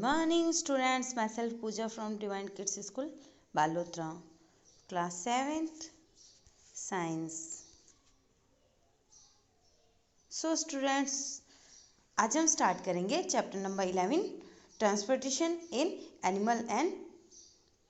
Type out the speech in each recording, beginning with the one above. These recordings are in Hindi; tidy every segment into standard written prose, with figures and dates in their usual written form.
morning students, myself Pooja from Divine Kids School, Balotra, class 7th, science. So students, आज हम स्टार्ट करेंगे chapter number 11 transportation in animal and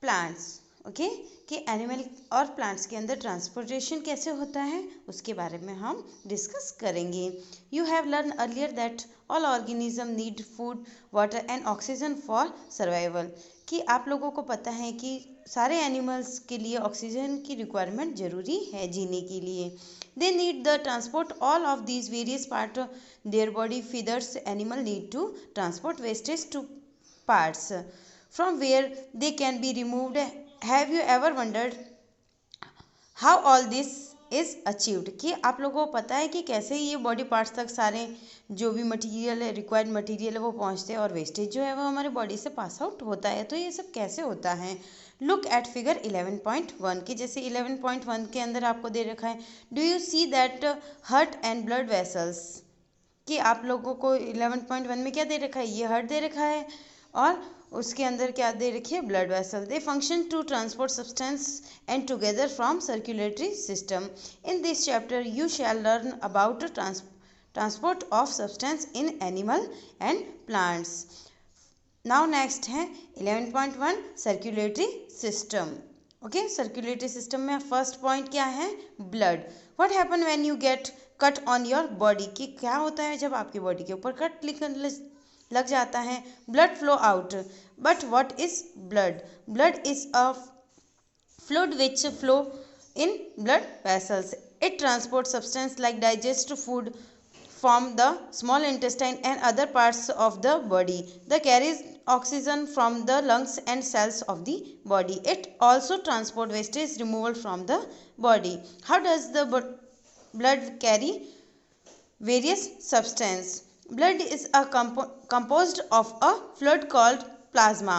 plants. Okay कि एनिमल और प्लांट्स के अंदर ट्रांसपोर्टेशन कैसे होता है उसके बारे में हम डिस्कस करेंगे. You have learn earlier that all organism need food water and oxygen for survival. कि आप लोगों को पता है कि सारे एनिमल्स के लिए ऑक्सीजन की रिक्वायरमेंट ज़रूरी है जीने के लिए. They need the transport all of these various part there body. Feathers animal need to transport wastage to parts from where they can be removed. Have you ever wondered how all this is achieved? कि आप लोगों को पता है कि कैसे ये बॉडी पार्ट्स तक सारे जो भी मटेरियल है, रिक्वायर्ड मटेरियल है, वो पहुंचते हैं और वेस्टेज जो है वो हमारे बॉडी से पास आउट होता है. तो ये सब कैसे होता है? लुक एट फिगर 11.1 की जैसे 11.1 के अंदर आपको दे रखा है. Do you see that heart and blood vessels? कि आप लोगों को 11.1 में क्या दे रखा है? ये हार्ट दे रखा है और उसके अंदर क्या दे रखी है? Blood vessel. They function to transport substance and together from circulatory system. In this chapter you shall learn about transport of substance in animal and plants. Now next है 11.1 circulatory system. Okay, circulatory system में फर्स्ट पॉइंट क्या है? Blood. What happen when you get cut on your body? कि क्या होता है जब आपकी बॉडी के ऊपर कट लग जाता है? Blood flow out. But what is blood? Blood is a fluid which flow in blood vessels. It transport substance like digest food from the small intestine and other parts of the body. The carries oxygen from the lungs and cells of the body. It also transport wastage removal from the body. How does the blood carry various substance? Blood is a composed of a fluid called plasma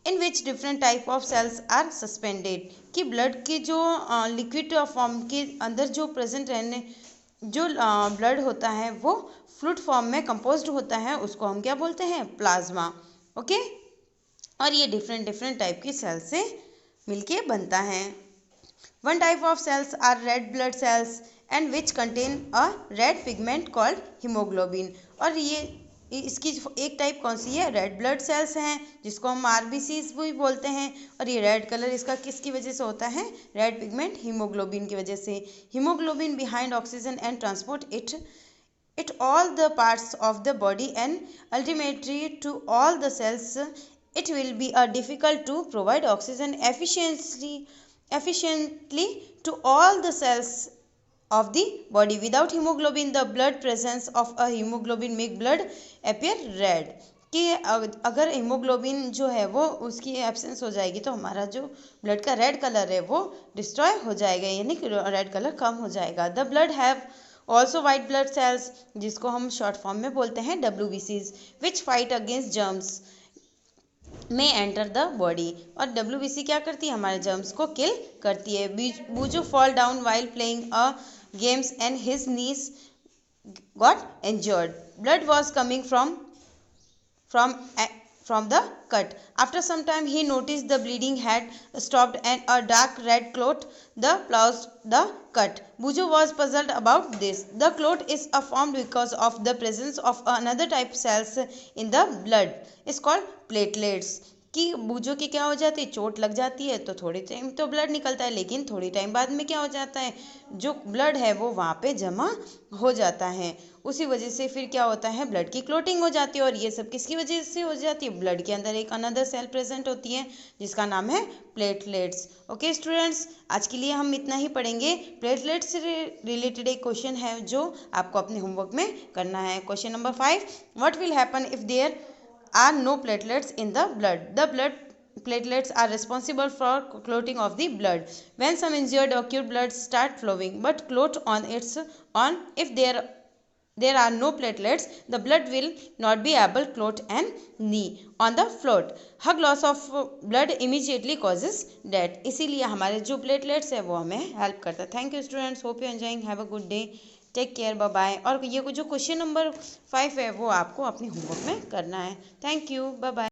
in which different type of cells are suspended. कि ब्लड के जो लिक्विड फॉर्म के अंदर जो प्रेजेंट रहने जो ब्लड होता है वो फ्लूइड फॉर्म में कंपोज्ड होता है, उसको हम क्या बोलते हैं? प्लाज्मा. ओके, और ये डिफरेंट टाइप की सेल्स से मिलके बनता है. One type of cells are red blood cells and which contain a red pigment called haemoglobin. और ये इसकी एक टाइप कौन सी है? रेड ब्लड सेल्स हैं जिसको हम आरबीसीज भी बोलते हैं. और ये रेड कलर इसका किसकी वजह से होता है? रेड पिगमेंट हीमोग्लोबिन की वजह से. Haemoglobin behind oxygen and transport it all the parts of the body and ultimately to all the cells. It will be difficult to provide oxygen efficiently to all the cells of the body. Without hemoglobin, the blood presence of a hemoglobin make blood appear red. कि अगर हीमोग्लोबिन जो है वो उसकी एब्सेंस हो जाएगी तो हमारा जो ब्लड का रेड कलर है वो डिस्ट्रॉय हो जाएगा, यानी कि रेड कलर कम हो जाएगा. The blood have also white blood cells जिसको हम शॉर्ट फॉर्म में बोलते हैं WBCs विच फाइट अगेंस्ट जर्म्स में एंटर द बॉडी. और WBC क्या करती है? हमारे जर्म्स को किल करती है. बूजो fall down while playing a games and his knees got injured. Blood was coming from the cut. After some time he noticed the bleeding had stopped and a dark red clot ploughed the cut. Bujo was puzzled about this. The clot is formed because of the presence of another type cells in the blood. It's called platelets. कि बूजो की क्या हो जाती है? चोट लग जाती है तो थोड़ी टाइम तो ब्लड निकलता है, लेकिन थोड़ी टाइम बाद में क्या हो जाता है? जो ब्लड है वो वहाँ पे जमा हो जाता है. उसी वजह से फिर क्या होता है? ब्लड की क्लोटिंग हो जाती है. और ये सब किसकी वजह से हो जाती है? ब्लड के अंदर एक अनदर सेल प्रेजेंट होती है जिसका नाम है प्लेटलेट्स. ओके स्टूडेंट्स, आज के लिए हम इतना ही पढ़ेंगे. प्लेटलेट्स से रिलेटेड एक क्वेश्चन है जो आपको अपने होमवर्क में करना है. Question number 5, what will happen if there are no platelets in the blood? The blood platelets are responsible for clotting of the blood. When some injured or acute blood start flowing but clot on its own, if there are no platelets, the blood will not be able to clot and knee on the float. Hug loss of blood immediately causes death. इसीलिए हमारे जो प्लेटलेट्स है वो हमें हेल्प करता है. Thank you students, hope you enjoying. Have a good day. Take care, bye bye. और ये जो क्वेश्चन नंबर 5 है वो आपको अपने होमवर्क में करना है. Thank you, bye bye.